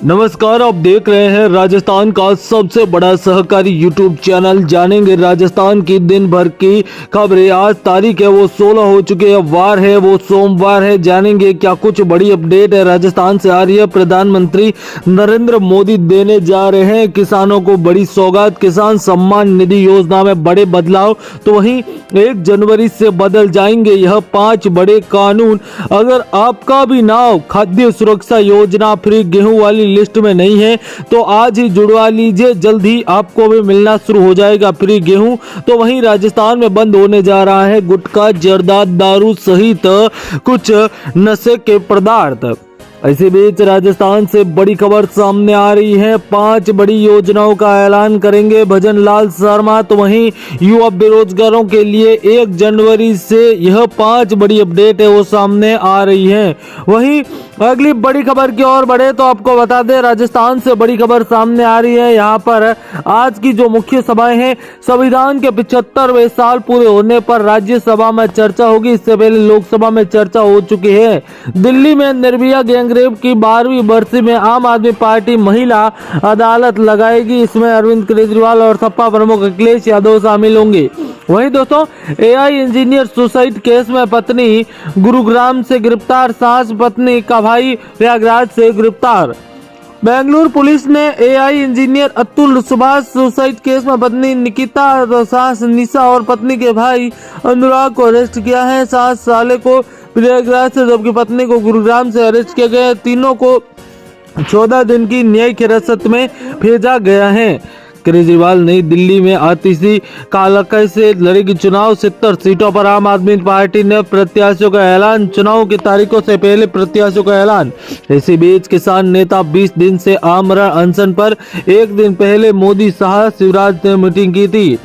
नमस्कार, आप देख रहे हैं राजस्थान का सबसे बड़ा सहकारी यूट्यूब चैनल। जानेंगे राजस्थान की दिन भर की खबरें। आज तारीख है वो 16 हो चुके हैं, वार है वो सोमवार है। जानेंगे क्या कुछ बड़ी अपडेट है राजस्थान से आ रही है। प्रधानमंत्री नरेंद्र मोदी देने जा रहे हैं किसानों को बड़ी सौगात। किसान सम्मान निधि योजना में बड़े बदलाव, तो वहीं 1 जनवरी से बदल जाएंगे यह 5 बड़े कानून। अगर आपका भी नाम खाद्य सुरक्षा योजना फ्री गेहूं वाली लिस्ट में नहीं है तो आज ही जुड़वा लीजिए, जल्द ही आपको भी मिलना शुरू हो जाएगा फ्री गेहूं। तो वहीं राजस्थान में बंद होने जा रहा है गुटखा, जर्दा, दारू सहित कुछ नशे के पदार्थ। इसी बीच राजस्थान से बड़ी खबर सामने आ रही है। 5 बड़ी योजनाओं का ऐलान करेंगे भजन लाल शर्मा। तो वहीं युवा बेरोजगारों के लिए 1 जनवरी से यह 5 बड़ी अपडेट है वो सामने आ रही है। वहीं अगली बड़ी खबर की ओर बढ़े तो आपको बता दें, राजस्थान से बड़ी खबर सामने आ रही है। यहाँ पर आज की जो मुख्य सभाएं हैं, संविधान के 75वें साल पूरे होने पर राज्यसभा में चर्चा होगी। इससे पहले लोकसभा में चर्चा हो चुकी है। दिल्ली में निर्भया गैंगरेप की 12वीं बरसी में आम आदमी पार्टी महिला अदालत लगाएगी। इसमें अरविंद केजरीवाल और सपा प्रमुख अखिलेश यादव शामिल होंगे। वहीं दोस्तों, एआई इंजीनियर सुसाइड केस में पत्नी गुरुग्राम से गिरफ्तार, सास पत्नी का भाई प्रयागराज से गिरफ्तार। बेंगलुरु पुलिस ने AI engineer Atul Subhash suicide case में पत्नी निकिता, सास निशा और पत्नी के भाई अनुराग को अरेस्ट किया है। सास साले को प्रयागराज से जबकि पत्नी को गुरुग्राम से अरेस्ट किया गया है। तीनों को 14 दिन की न्यायिक हिरासत में भेजा गया है। केजरीवाल नई दिल्ली में आतिशी कालका से लड़ेगी चुनाव। 70 सीटों पर आम आदमी पार्टी ने प्रत्याशियों का ऐलान। चुनाव की तारीखों से पहले प्रत्याशियों का ऐलान। इसी बीच किसान नेता 20 दिन से आमरण अनशन पर। 1 दिन पहले मोदी, शाह, शिवराज ने मीटिंग की थी।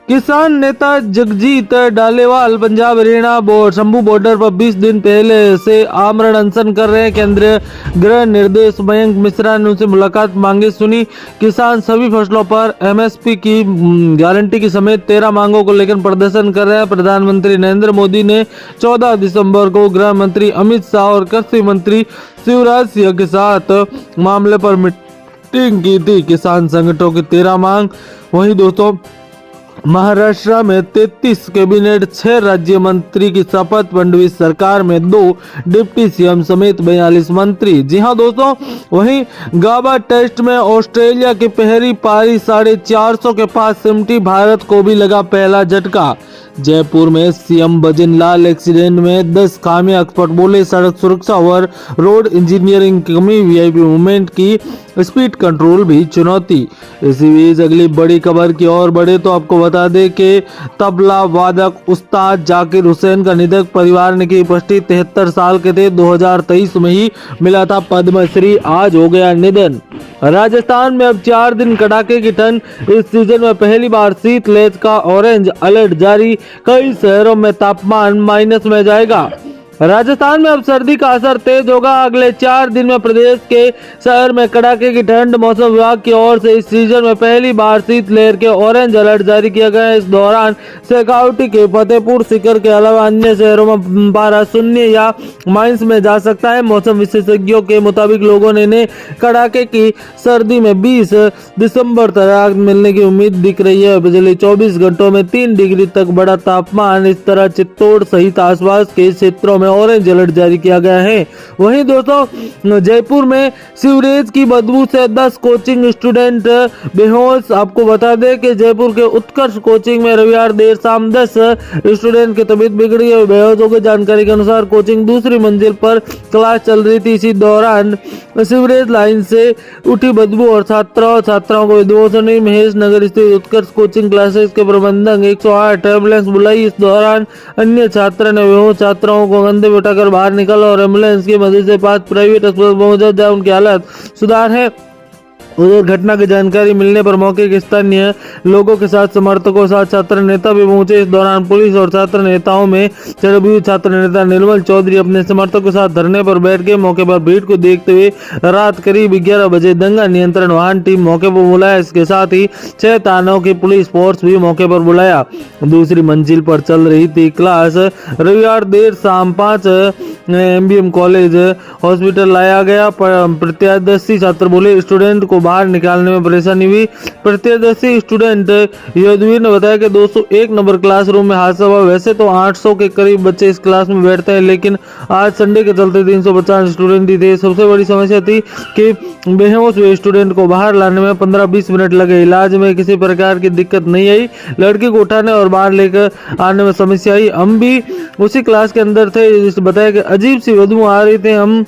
किसान नेता जगजीत डालेवाल पंजाब हरियाणा शंभू बॉर्डर पर 20 दिन पहले से आमरण अनशन कर रहे हैं। केंद्रीय गृह निर्देश मयंक मिश्रा ने उनसे मुलाकात मांगे सुनी। किसान सभी फसलों पर एमएसपी की गारंटी की समेत 13 मांगों को लेकर प्रदर्शन कर रहे हैं। प्रधानमंत्री नरेंद्र मोदी ने 14 दिसंबर को गृह मंत्री अमित शाह और कृषि मंत्री शिवराज सिंह के साथ मामले पर मीटिंग की थी। किसान संगठनों की 13 मांग। वहीं दोस्तों, महाराष्ट्र में 33 कैबिनेट, 6 राज्य मंत्री की शपथ। फडणवीस सरकार में 2 डिप्टी सीएम समेत 42 मंत्री। जी हां दोस्तों, वहीं गाबा टेस्ट में ऑस्ट्रेलिया की पहली पारी 450 के पास सिमटी। भारत को भी लगा पहला झटका। जयपुर में सीएम भजनलाल एक्सीडेंट में 10 खामियां, एक्सपर्ट बोले सड़क सुरक्षा और रोड इंजीनियरिंग की कमी, वीआईपी मूवमेंट की स्पीड कंट्रोल भी चुनौती। इसी बीच अगली बड़ी खबर की ओर बढ़े तो आपको बता दें कि तबला वादक उस्ताद जाकिर हुसैन का निधन। परिवार ने की पुष्टि। 73 साल के थे। 2023 में ही मिला था पद्मश्री। आज हो गया निधन। राजस्थान में अब 4 दिन कड़ाके की ठंड। इस सीजन में पहली बार शीतलहर का ऑरेंज अलर्ट जारी। कई शहरों में तापमान माइनस में जाएगा। राजस्थान में अब सर्दी का असर तेज होगा। अगले 4 दिन में प्रदेश के शहर में कड़ाके की ठंड। मौसम विभाग की ओर से इस सीजन में पहली बार शीतलहर के ऑरेंज अलर्ट जारी किया गया है। इस दौरान शेखावटी के फतेहपुर सीकर के अलावा अन्य शहरों में पारा 0 या माइनस में जा सकता है। मौसम विशेषज्ञों के मुताबिक लोगों ने कड़ाके की सर्दी में 20 दिसंबर तक राहत मिलने की उम्मीद दिख रही है। पिछले 24 घंटों में 3 डिग्री तक बढ़ा तापमान। इस तरह चित्तौड़ सहित आसपास के क्षेत्रों में ऑरेंज अलर्ट जारी किया गया है। वहीं दोस्तों, जयपुर में सीवरेज की बदबू से 10 कोचिंग स्टूडेंट बेहोश। आपको बता दें कि जयपुर के उत्कर्ष कोचिंग में रविवार देर शाम 10 स्टूडेंट की तबीयत बिगड़ी और बेहोश हो गए। जानकारी के अनुसार कोचिंग दूसरी मंजिल पर क्लास चल रही थी। इसी दौरान सीवरेज लाइन से उठी बदबू और छात्राओं को बेहोश होने। महेश नगर स्थित उत्कर्ष कोचिंग क्लासेस के प्रबंधक 108 एम्बुलेंस बुलाई। इस दौरान अन्य छात्र ने बेहोश छात्राओं को कंधे पे उठाकर बाहर निकाला और एम्बुलेंस की मदद से 5 प्राइवेट अस्पताल पहुंचा जहां उनकी हालत सुधार है। उधर घटना की जानकारी मिलने पर मौके के स्थानीय लोगों के साथ समर्थकों के साथ छात्र नेता भी पहुंचे। इस दौरान पुलिस और छात्र नेताओं में झड़प हुई। छात्र नेता निर्मल चौधरी अपने समर्थकों के साथ धरने पर बैठ गए। मौके पर भीड़ को देखते हुए रात करीब 11 बजे दंगा नियंत्रण वाहन टीम मौके पर बुलाया। इसके साथ ही 6 थानों की पुलिस फोर्स भी मौके पर बुलाया। दूसरी मंजिल पर चल रही थी क्लास। रविवार देर शाम 5 MBM कॉलेज हॉस्पिटल लाया गया। प्रत्यादर्शी छात्र बोले, स्टूडेंट को बाहर निकालने में परेशानी हुई। प्रत्यादर्शी स्टूडेंट यदुवीर ने बताया कि 201 नंबर क्लासरूम में हादसा हुआ। वैसे तो 800 के करीब बच्चे इस क्लास में बैठते हैं, लेकिन आज संडे के चलते 350 स्टूडेंट ही थे। सबसे बड़ी समस्या थी कि बेहोश हुए स्टूडेंट को बाहर लाने में 15-20 मिनट लगे। इलाज में किसी प्रकार की दिक्कत नहीं आई। लड़की को उठाने और बाहर लेकर आने में समस्या आई। हम भी उसी क्लास के अंदर थे। बताया कि अजीब सी बदबू आ रही थी। हम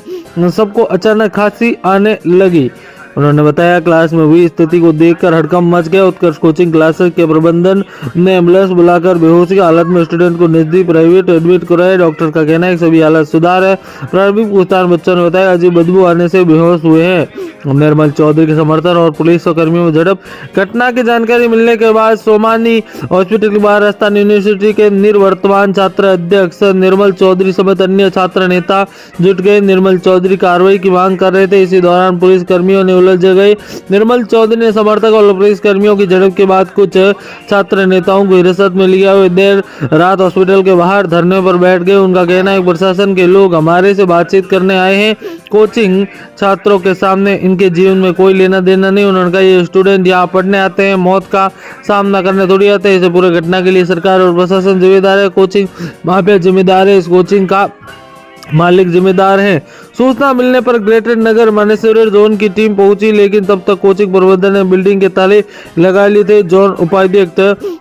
सबको अचानक खांसी आने लगी। उन्होंने बताया क्लास में हुई स्थिति को देखकर हड़कंप मच गया। उत्कर्ष कोचिंग क्लासेस के प्रबंधन ने एम्बुलेंस बुलाकर बेहोशी की हालत में स्टूडेंट को नजदीक प्राइवेट एडमिट कराया। डॉक्टर का कहना है कि सभी हालत सुधार है। प्रारंभिक पूछताछ बच्चों ने बताया अजीब बदबू आने से बेहोश हुए हैं। निर्मल चौधरी के समर्थन और पुलिस और कर्मियों में झड़प। घटना की जानकारी मिलने के बाद सोमानी हॉस्पिटल के बाहर राजस्थान यूनिवर्सिटी के निवर्तमान छात्र अध्यक्ष निर्मल चौधरी समेत अन्य छात्र नेता जुट गए। निर्मल चौधरी कार्रवाई की मांग कर रहे थे। इसी दौरान पुलिस कर्मियों ने उलझ गए। निर्मल चौधरी ने समर्थक और पुलिस कर्मियों की झड़प के बाद कुछ छात्र नेताओं को हिरासत में लिया हुए देर रात हॉस्पिटल के बाहर धरने पर बैठ गए। उनका कहना है प्रशासन के लोग हमारे से बातचीत करने आए हैं। कोचिंग छात्रों के सामने इनके जीवन में कोई लेना देना नहीं। उन्होंने कहा ये स्टूडेंट यहाँ पढ़ने आते हैं, मौत का सामना करने थोड़ी आते हैं। इसे पूरे घटना के लिए सरकार और प्रशासन जिम्मेदार है। कोचिंग माफिया जिम्मेदार है। इस कोचिंग का मालिक जिम्मेदार है। सूचना मिलने पर ग्रेटर नगर मानेसर जोन की टीम पहुंची, लेकिन तब तक कोचिंग प्रबंधन ने बिल्डिंग के ताले लगा लिए थे। जोन उपाध्यक्ष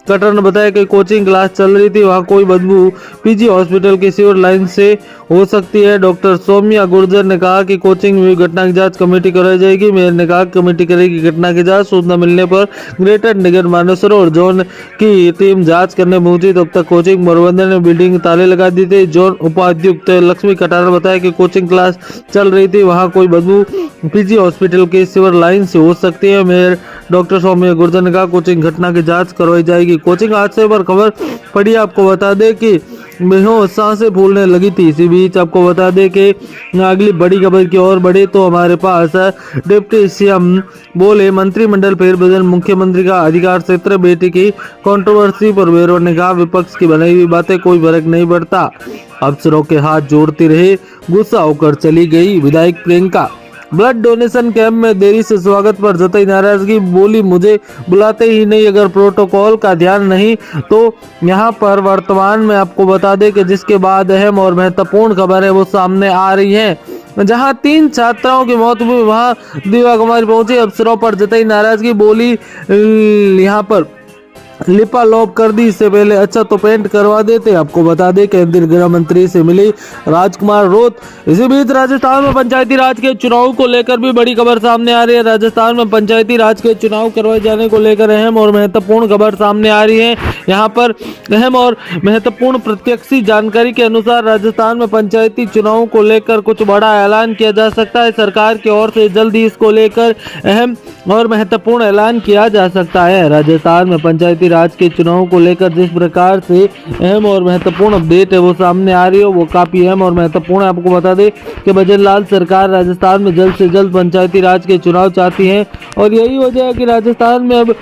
कटर ने बताया कि कोचिंग क्लास चल रही थी, वहां कोई बदबू पीजी हॉस्पिटल की सीवर लाइन से हो सकती है। डॉक्टर सौम्या गुर्जर ने कहा कि कोचिंग में घटना की जांच कमेटी कराई जाएगी। मेयर ने कहा कमेटी करेगी घटना की जांच। सूचना मिलने पर ग्रेटर नगर मानेसर और जोन की टीम जांच करने पहुंची। तब तक कोचिंग प्रबंधन ने बिल्डिंग ताले लगा दिए थे। जोन उपाध्यक्ष लक्ष्मी कटार ने बताया कि कोचिंग क्लास चल रही थी, वहां कोई बदबू पीजी हॉस्पिटल के सीवर लाइन से हो सकती है। मेयर डॉक्टर सौम्या गुर्जर ने कहा कोचिंग घटना की जांच करवाई जाएगी। कोचिंग हादसे पर खबर पड़ी। आपको बता दें कि बेहोश सांसें फूलने लगी थी। इसी बीच आपको बता दें कि अगली बड़ी खबर की ओर बढ़े तो हमारे पास डिप्टी सीएम बोले मंत्रिमंडल फेरबदल, मुख्यमंत्री का अधिकार क्षेत्र, बेटी की कंट्रोवर्सी पर बेरोर ने कहा विपक्ष की बनाई हुई बातें कोई फर्क नहीं पड़ता। अफसरों के हाथ जोड़ती रहे, गुस्सा होकर चली गई विधायक प्रियंका। ब्लड डोनेशन कैंप में देरी से स्वागत पर जताई नाराजगी, बोली मुझे बुलाते ही नहीं। अगर प्रोटोकॉल का ध्यान नहीं तो यहाँ पर वर्तमान में आपको बता दें कि जिसके बाद अहम और महत्वपूर्ण खबर है वो सामने आ रही है। जहां 3 छात्राओं की मौत हुई वहां दिव्या कुमारी पहुंची, अफसरों पर जताई नाराजगी, बोली यहाँ पर लिपा लॉप कर दी, इससे पहले अच्छा तो पेंट करवा देते। आपको बता दें केंद्रीय गृह मंत्री से मिली राजकुमार रोत। इसी बीच राजस्थान में पंचायती राज के चुनाव को लेकर भी बड़ी खबर सामने आ रही है। राजस्थान में पंचायती राज के चुनाव करवाए जाने को लेकर अहम और महत्वपूर्ण खबर सामने आ रही है। यहाँ पर अहम और महत्वपूर्ण प्रत्यक्ष जानकारी के अनुसार राजस्थान में पंचायती चुनाव को लेकर कुछ बड़ा ऐलान किया जा सकता है। सरकार की ओर से जल्द ही इसको लेकर अहम और महत्वपूर्ण ऐलान किया जा सकता है। राजस्थान में पंचायती राज के चुनाव को लेकर जिस प्रकार से अहम और महत्वपूर्ण अपडेट है वो सामने आ रही है वो काफी अहम और महत्वपूर्ण है। आपको बता दें कि भजनलाल सरकार राजस्थान में जल्द से जल्द पंचायती राज के चुनाव चाहती है और यही वजह है कि राजस्थान में अब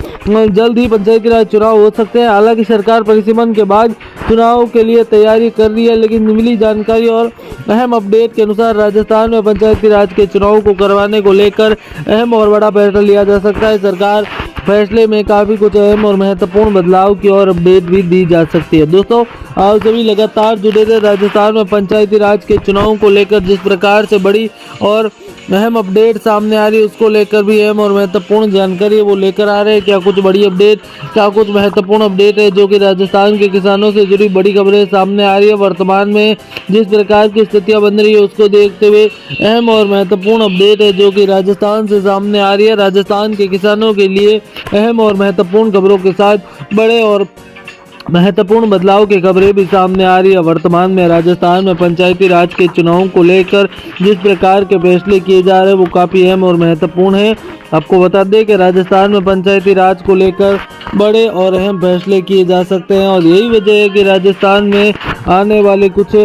जल्द ही पंचायती राज चुनाव हो सकते हैं। हालांकि सरकार परिसीमन के बाद चुनाव के लिए तैयारी कर रही है, लेकिन मिली जानकारी और अहम अपडेट के अनुसार राजस्थान में पंचायती राज के चुनाव को करवाने को लेकर अहम और बड़ा फैसला लिया जा सकता है। सरकार फैसले में काफी कुछ अहम और महत्वपूर्ण बदलाव की और अपडेट भी दी जा सकती है। दोस्तों आप सभी लगातार जुड़े रहे। राजस्थान में पंचायती राज के चुनाव को लेकर जिस प्रकार से बड़ी और अहम अपडेट सामने आ रही है उसको लेकर भी अहम और महत्वपूर्ण जानकारी वो लेकर आ रहे हैं। क्या कुछ बड़ी अपडेट, क्या कुछ महत्वपूर्ण अपडेट है जो कि राजस्थान के किसानों से जुड़ी बड़ी खबरें सामने आ रही है। वर्तमान में जिस प्रकार की स्थितियां बन रही है उसको देखते हुए अहम और महत्वपूर्ण अपडेट है जो कि राजस्थान से सामने आ रही है। राजस्थान के किसानों के लिए अहम और महत्वपूर्ण खबरों के साथ बड़े और महत्वपूर्ण बदलाव की खबरें भी सामने आ रही है। वर्तमान में राजस्थान में पंचायती राज के चुनावों को लेकर जिस प्रकार के फैसले किए जा रहे हैं वो काफ़ी अहम और महत्वपूर्ण है। आपको बता दें कि राजस्थान में पंचायती राज को लेकर बड़े और अहम फैसले किए जा सकते हैं और यही वजह है कि राजस्थान में आने वाले कुछ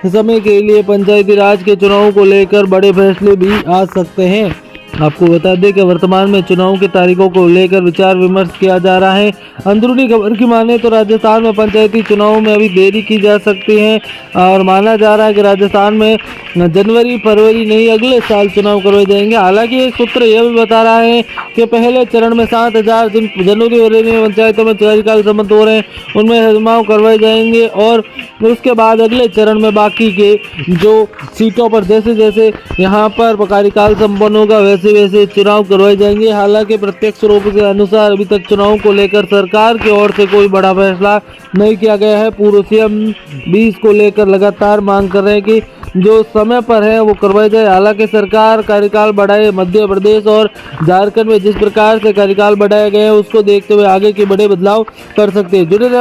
समय के लिए पंचायती राज के चुनावों को लेकर बड़े फैसले भी आ सकते हैं। आपको बता दें कि वर्तमान में चुनाव की तारीखों को लेकर विचार विमर्श किया जा रहा है। अंदरूनी खबर की माने तो राजस्थान में पंचायती चुनाव में अभी देरी की जा सकती है और माना जा रहा है कि राजस्थान में जनवरी फरवरी नहीं अगले साल चुनाव करवाए जाएंगे। हालांकि एक सूत्र यह भी बता रहा है कि पहले चरण में 7,000 जनवरी फरवरी में पंचायतों में कार्यकाल संपन्न हो रहे हैं उनमें चुनाव करवाए जाएंगे और उसके बाद अगले चरण में बाकी के जो सीटों पर जैसे जैसे यहाँ पर कार्यकाल संपन्न होगा वैसे चुनाव करवाए जाएंगे। हालांकि प्रत्यक्ष रूप के अनुसार अभी तक चुनाव को लेकर सरकार की ओर से कोई बड़ा फैसला नहीं किया गया है। पूर्व सीएम भी इसको लेकर लगातार मांग कर रहे हैं कि जो समय पर है वो करवाया जाए। हालांकि सरकार कार्यकाल बढ़ाए, मध्य प्रदेश और झारखंड में जिस प्रकार से कार्यकाल बढ़ाया गया है उसको देखते हुए आगे के बड़े बदलाव कर सकते हैं। जुड़े रहे